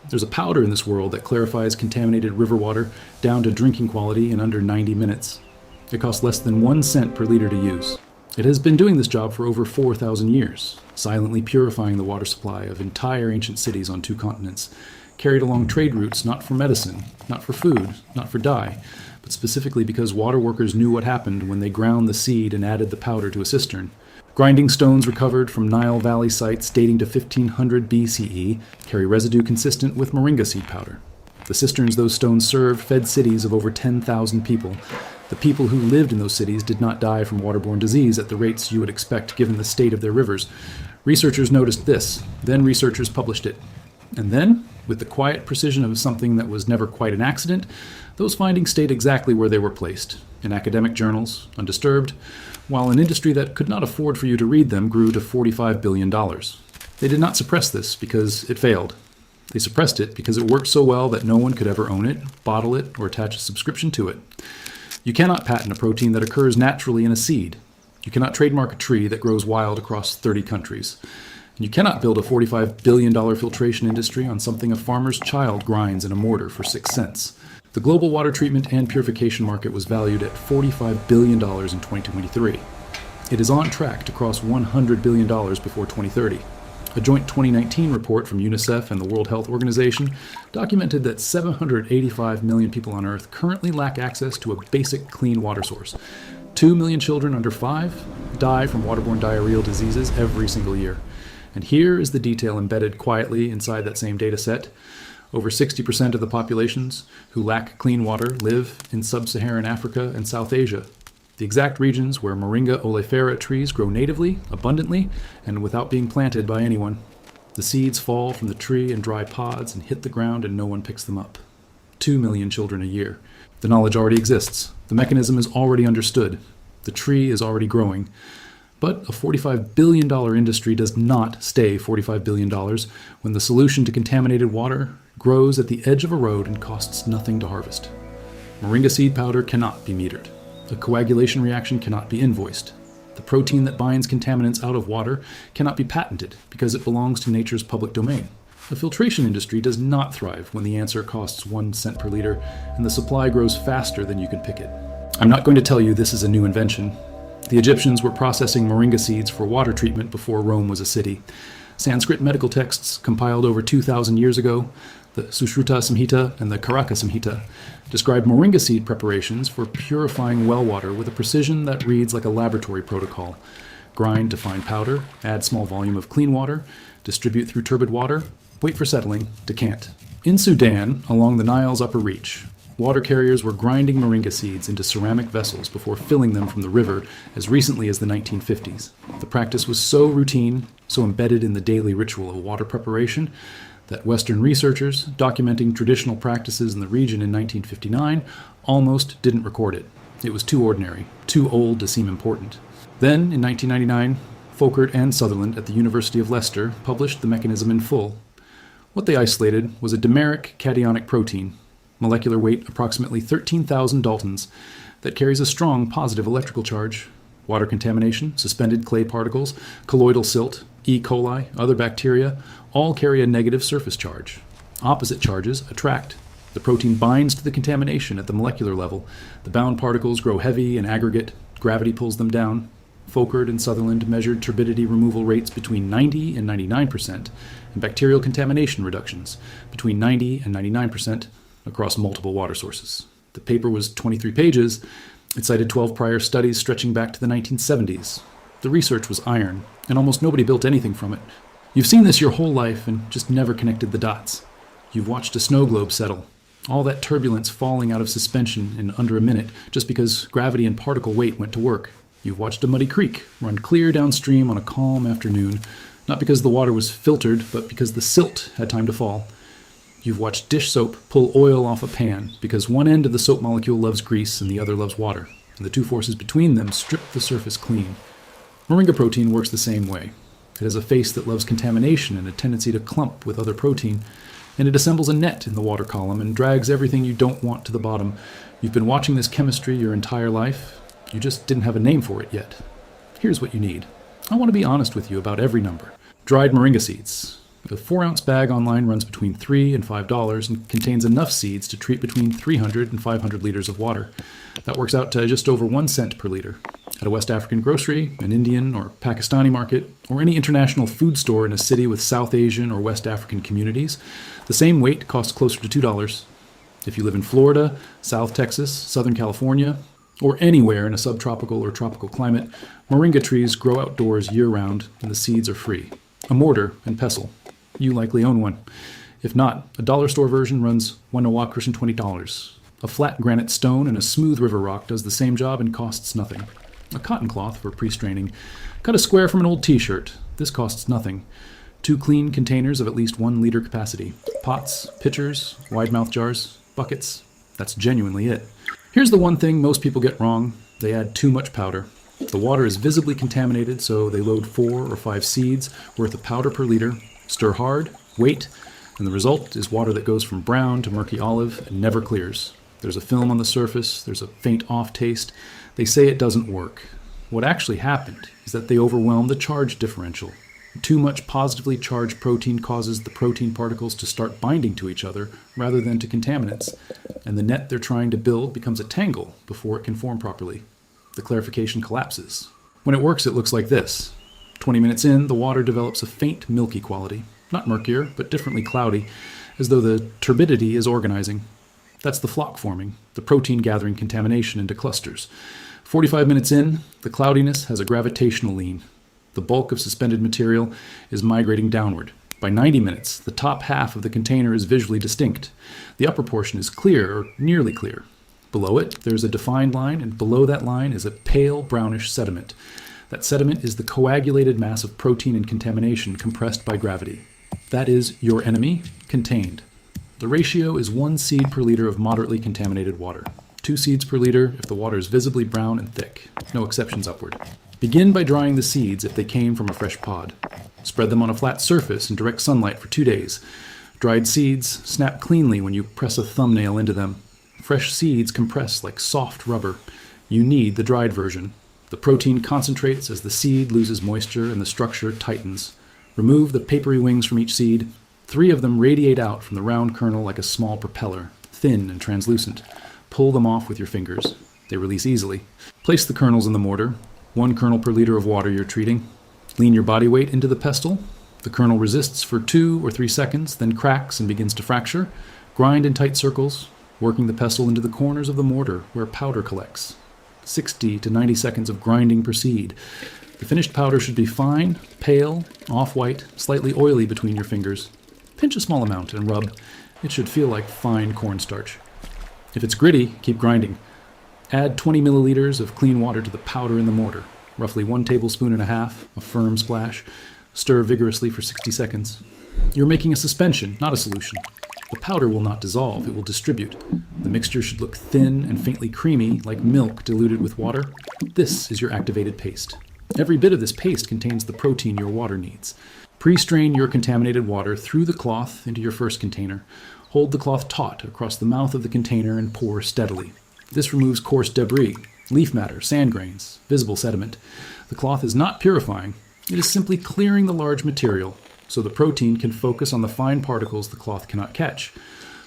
There's a powder in this world that clarifies contaminated river water down to drinking quality in under 90 minutes. It costs less than 1 cent per liter to use. It has been doing this job for over 4,000 years, silently purifying the water supply of entire ancient cities on 2 continents, carried along trade routes not for medicine, not for food, not for dye, but specifically because water workers knew what happened when they ground the seed and added the powder to a cistern. Grinding stones recovered from Nile Valley sites dating to 1500 BCE carry residue consistent with moringa seed powder. The cisterns those stones served fed cities of over 10,000 people. The people who lived in those cities did not die from waterborne disease at the rates you would expect given the state of their rivers. Researchers noticed this. Then researchers published it. And then, with the quiet precision of something that was never quite an accident, those findings stayed exactly where they were placed, in academic journals, undisturbed, while an industry that could not afford for you to read them grew to $45 billion. They did not suppress this because it failed. They suppressed it because it worked so well that no one could ever own it, bottle it, or attach a subscription to it. You cannot patent a protein that occurs naturally in a seed. You cannot trademark a tree that grows wild across 30 countries. And you cannot build a $45 billion filtration industry on something a farmer's child grinds in a mortar for 6 cents. The global water treatment and purification market was valued at $45 billion in 2023. It is on track to cross $100 billion before 2030. A joint 2019 report from UNICEF and the World Health Organization documented that 785 million people on Earth currently lack access to a basic clean water source. 2 million children under 5 die from waterborne diarrheal diseases every single year. And here is the detail embedded quietly inside that same data set. Over 60% of the populations who lack clean water live in sub-Saharan Africa and South Asia, the exact regions where Moringa oleifera trees grow natively, abundantly, and without being planted by anyone. The seeds fall from the tree in dry pods and hit the ground and no one picks them up. 2 million children a year. The knowledge already exists. The mechanism is already understood. The tree is already growing. But a $45 billion industry does not stay $45 billion when the solution to contaminated water grows at the edge of a road and costs nothing to harvest. Moringa seed powder cannot be metered. A coagulation reaction cannot be invoiced. The protein that binds contaminants out of water cannot be patented because it belongs to nature's public domain. The filtration industry does not thrive when the answer costs 1 cent per liter and the supply grows faster than you can pick it. I'm not going to tell you this is a new invention. The Egyptians were processing moringa seeds for water treatment before Rome was a city. Sanskrit medical texts compiled over 2,000 years ago, the Sushruta Samhita and the Karaka Samhita, describe moringa seed preparations for purifying well water with a precision that reads like a laboratory protocol. Grind to fine powder, add small volume of clean water, distribute through turbid water, wait for settling, decant. In Sudan, along the Nile's upper reach, water carriers were grinding moringa seeds into ceramic vessels before filling them from the river as recently as the 1950s. The practice was so routine, so embedded in the daily ritual of water preparation, that Western researchers, documenting traditional practices in the region in 1959, almost didn't record it. It was too ordinary, too old to seem important. Then, in 1999, Folkert and Sutherland at the University of Leicester published the mechanism in full. What they isolated was a dimeric cationic protein, molecular weight approximately 13,000 Daltons, that carries a strong positive electrical charge. Water contamination, suspended clay particles, colloidal silt, E. coli, other bacteria, all carry a negative surface charge. Opposite charges attract. The protein binds to the contamination at the molecular level. The bound particles grow heavy and aggregate. Gravity pulls them down. Folkert and Sutherland measured turbidity removal rates between 90 and 99%, and bacterial contamination reductions between 90 and 99% across multiple water sources. The paper was 23 pages. It cited 12 prior studies stretching back to the 1970s. The research was iron, and almost nobody built anything from it. You've seen this your whole life and just never connected the dots. You've watched a snow globe settle, all that turbulence falling out of suspension in under a minute just because gravity and particle weight went to work. You've watched a muddy creek run clear downstream on a calm afternoon, not because the water was filtered, but because the silt had time to fall. You've watched dish soap pull oil off a pan because one end of the soap molecule loves grease and the other loves water, and the two forces between them strip the surface clean. Moringa protein works the same way. It has a face that loves contamination and a tendency to clump with other protein, and it assembles a net in the water column and drags everything you don't want to the bottom. You've been watching this chemistry your entire life. You just didn't have a name for it yet. Here's what you need. I want to be honest with you about every number. Dried moringa seeds. The 4-ounce bag online runs between $3 and $5 and contains enough seeds to treat between 300 and 500 liters of water. That works out to just over 1 cent per liter. At a West African grocery, an Indian or Pakistani market, or any international food store in a city with South Asian or West African communities, the same weight costs closer to $2. If you live in Florida, South Texas, Southern California, or anywhere in a subtropical or tropical climate, moringa trees grow outdoors year-round and the seeds are free. A mortar and pestle. You likely own one. If not, a dollar store version runs $1 and $20. A flat granite stone and a smooth river rock does the same job and costs nothing. A cotton cloth for pre-straining. Cut a square from an old t-shirt. This costs nothing. 2 clean containers of at least 1 liter capacity. Pots, pitchers, wide-mouth jars, buckets. That's genuinely it. Here's the one thing most people get wrong. They add too much powder. The water is visibly contaminated, so they load 4 or 5 seeds worth of powder per liter, stir hard, wait, and the result is water that goes from brown to murky olive and never clears. There's a film on the surface, there's a faint off taste. They say it doesn't work. What actually happened is that they overwhelmed the charge differential. Too much positively charged protein causes the protein particles to start binding to each other rather than to contaminants, and the net they're trying to build becomes a tangle before it can form properly. The clarification collapses. When it works, it looks like this. 20 minutes in, the water develops a faint milky quality, not murkier, but differently cloudy, as though the turbidity is organizing. That's the flock forming, the protein gathering contamination into clusters. 45 minutes in, the cloudiness has a gravitational lean. The bulk of suspended material is migrating downward. By 90 minutes, the top half of the container is visually distinct. The upper portion is clear, or nearly clear. Below it, there's a defined line, and below that line is a pale brownish sediment. That sediment is the coagulated mass of protein and contamination compressed by gravity. That is your enemy, contained. The ratio is 1 seed per liter of moderately contaminated water. 2 seeds per liter if the water is visibly brown and thick. No exceptions upward. Begin by drying the seeds if they came from a fresh pod. Spread them on a flat surface in direct sunlight for 2 days. Dried seeds snap cleanly when you press a thumbnail into them. Fresh seeds compress like soft rubber. You need the dried version. The protein concentrates as the seed loses moisture and the structure tightens. Remove the papery wings from each seed. 3 of them radiate out from the round kernel like a small propeller, thin and translucent. Pull them off with your fingers. They release easily. Place the kernels in the mortar. 1 kernel per liter of water you're treating. Lean your body weight into the pestle. The kernel resists for 2 or 3 seconds, then cracks and begins to fracture. Grind in tight circles, working the pestle into the corners of the mortar where powder collects. 60 to 90 seconds of grinding proceed. The finished powder should be fine, pale, off-white, slightly oily between your fingers. Pinch a small amount and rub. It should feel like fine cornstarch. If it's gritty, keep grinding. Add 20 milliliters of clean water to the powder in the mortar, roughly 1 tablespoon and a half, a firm splash. Stir vigorously for 60 seconds. You're making a suspension, not a solution. The powder will not dissolve, it will distribute. The mixture should look thin and faintly creamy, like milk diluted with water. This is your activated paste. Every bit of this paste contains the protein your water needs. Pre-strain your contaminated water through the cloth into your first container. Hold the cloth taut across the mouth of the container and pour steadily. This removes coarse debris, leaf matter, sand grains, visible sediment. The cloth is not purifying. It is simply clearing the large material, so the protein can focus on the fine particles the cloth cannot catch.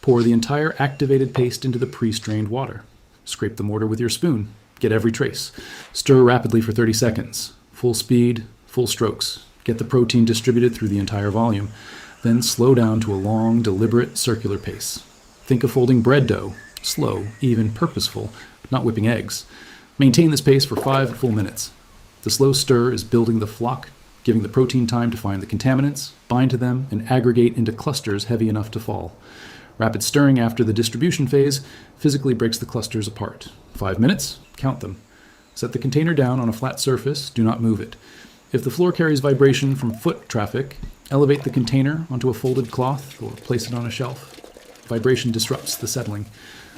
Pour the entire activated paste into the pre-strained water. Scrape the mortar with your spoon. Get every trace. Stir rapidly for 30 seconds. Full speed, full strokes. Get the protein distributed through the entire volume. Then slow down to a long, deliberate, circular pace. Think of folding bread dough. Slow, even purposeful, not whipping eggs. Maintain this pace for 5 full minutes. The slow stir is building the flock, giving the protein time to find the contaminants, bind to them, and aggregate into clusters heavy enough to fall. Rapid stirring after the distribution phase physically breaks the clusters apart. 5 minutes, count them. Set the container down on a flat surface, do not move it. If the floor carries vibration from foot traffic, elevate the container onto a folded cloth or place it on a shelf. Vibration disrupts the settling.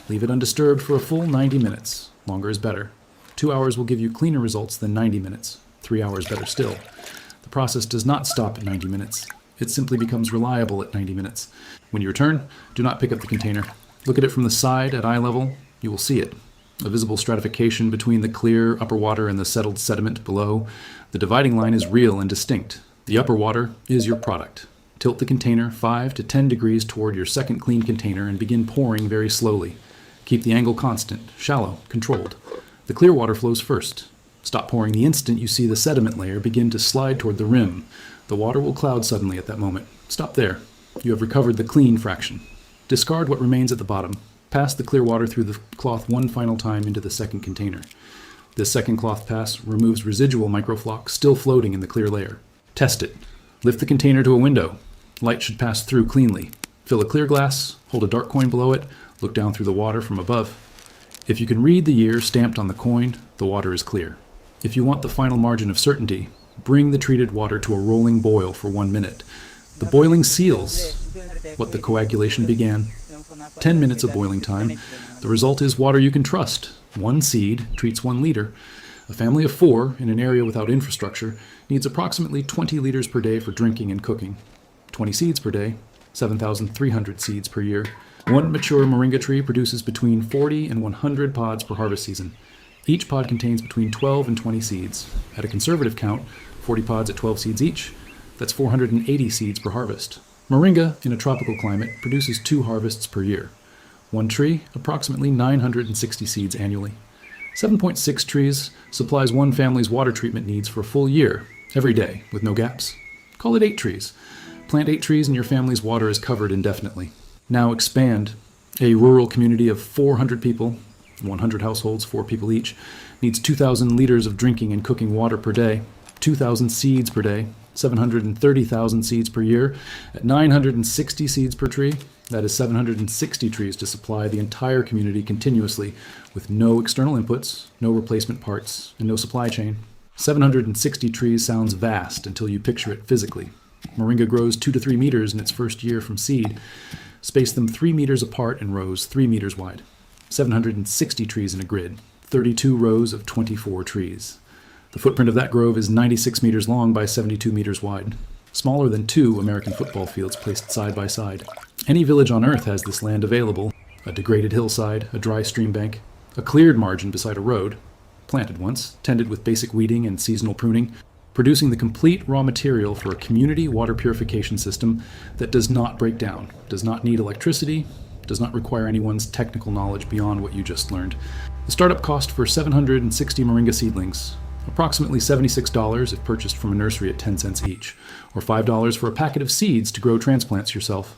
Leave it undisturbed for a full 90 minutes. Longer is better. 2 hours will give you cleaner results than 90 minutes. 3 hours better still. The process does not stop at 90 minutes. It simply becomes reliable at 90 minutes. When you return, do not pick up the container. Look at it from the side at eye level. You will see it. A visible stratification between the clear upper water and the settled sediment below. The dividing line is real and distinct. The upper water is your product. Tilt the container 5 to 10 degrees toward your second clean container and begin pouring very slowly. Keep the angle constant, shallow, controlled. The clear water flows first. Stop pouring the instant you see the sediment layer begin to slide toward the rim. The water will cloud suddenly at that moment. Stop there. You have recovered the clean fraction. Discard what remains at the bottom. Pass the clear water through the cloth one final time into the second container. This second cloth pass removes residual microfloc still floating in the clear layer. Test it. Lift the container to a window. Light should pass through cleanly. Fill a clear glass, hold a dark coin below it, look down through the water from above. If you can read the year stamped on the coin, the water is clear. If you want the final margin of certainty, bring the treated water to a rolling boil for 1 minute. The boiling seals what the coagulation began. 10 minutes of boiling time. The result is water you can trust. 1 seed treats 1 liter. A family of 4 in an area without infrastructure needs approximately 20 liters per day for drinking and cooking. 20 seeds per day, 7,300 seeds per year. 1 mature moringa tree produces between 40 and 100 pods per harvest season. Each pod contains between 12 and 20 seeds. At a conservative count, 40 pods at 12 seeds each. That's 480 seeds per harvest. Moringa, in a tropical climate, produces 2 harvests per year. 1 tree, approximately 960 seeds annually. 7.6 trees supplies 1 family's water treatment needs for a full year, every day, with no gaps. Call it 8 trees. Plant 8 trees and your family's water is covered indefinitely. Now expand. A rural community of 400 people, 100 households, 4 people each, needs 2,000 liters of drinking and cooking water per day, 2,000 seeds per day, 730,000 seeds per year. At 960 seeds per tree, that is 760 trees to supply the entire community continuously with no external inputs, no replacement parts, and no supply chain. 760 trees sounds vast until you picture it physically. Moringa grows 2 to 3 meters in its first year from seed. Space them 3 meters apart in rows 3 meters wide. 760 trees in a grid, 32 rows of 24 trees. The footprint of that grove is 96 meters long by 72 meters wide, smaller than 2 American football fields placed side by side. Any village on Earth has this land available: a degraded hillside, a dry stream bank, a cleared margin beside a road, planted once, tended with basic weeding and seasonal pruning, producing the complete raw material for a community water purification system that does not break down, does not need electricity, does not require anyone's technical knowledge beyond what you just learned. The startup cost for 760 moringa seedlings, approximately $76 if purchased from a nursery at 10 cents each, or $5 for a packet of seeds to grow transplants yourself.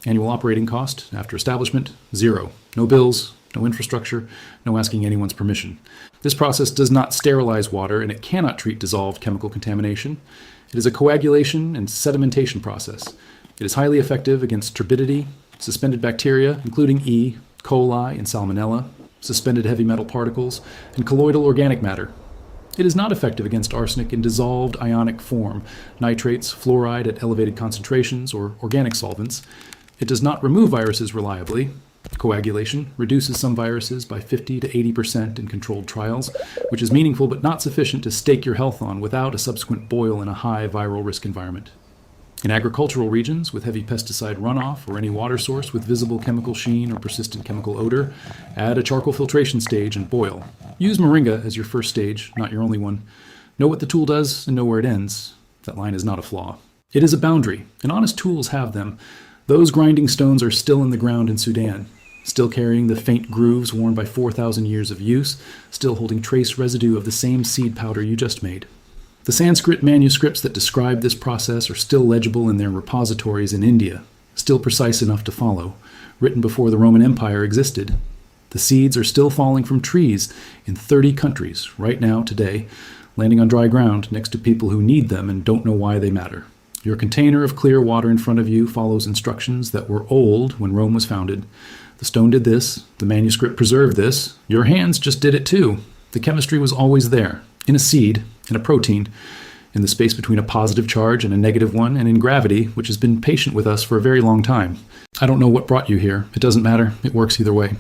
Annual operating cost, after establishment, 0. No bills, no infrastructure, no asking anyone's permission. This process does not sterilize water, and it cannot treat dissolved chemical contamination. It is a coagulation and sedimentation process. It is highly effective against turbidity, suspended bacteria, including E. coli and salmonella, suspended heavy metal particles, and colloidal organic matter. It is not effective against arsenic in dissolved ionic form, nitrates, fluoride at elevated concentrations, or organic solvents. It does not remove viruses reliably. Coagulation reduces some viruses by 50 to 80% in controlled trials, which is meaningful but not sufficient to stake your health on without a subsequent boil in a high viral risk environment. In agricultural regions with heavy pesticide runoff or any water source with visible chemical sheen or persistent chemical odor, add a charcoal filtration stage and boil. Use moringa as your first stage, not your only one. Know what the tool does and know where it ends. That line is not a flaw. It is a boundary, and honest tools have them. Those grinding stones are still in the ground in Sudan, still carrying the faint grooves worn by 4,000 years of use, still holding trace residue of the same seed powder you just made. The Sanskrit manuscripts that describe this process are still legible in their repositories in India, still precise enough to follow, written before the Roman Empire existed. The seeds are still falling from trees in 30 countries right now, today, landing on dry ground next to people who need them and don't know why they matter. Your container of clear water in front of you follows instructions that were old when Rome was founded. The stone did this, the manuscript preserved this, your hands just did it too. The chemistry was always there, in a seed, in a protein, in the space between a positive charge and a negative one, and in gravity, which has been patient with us for a very long time. I don't know what brought you here. It doesn't matter. It works either way.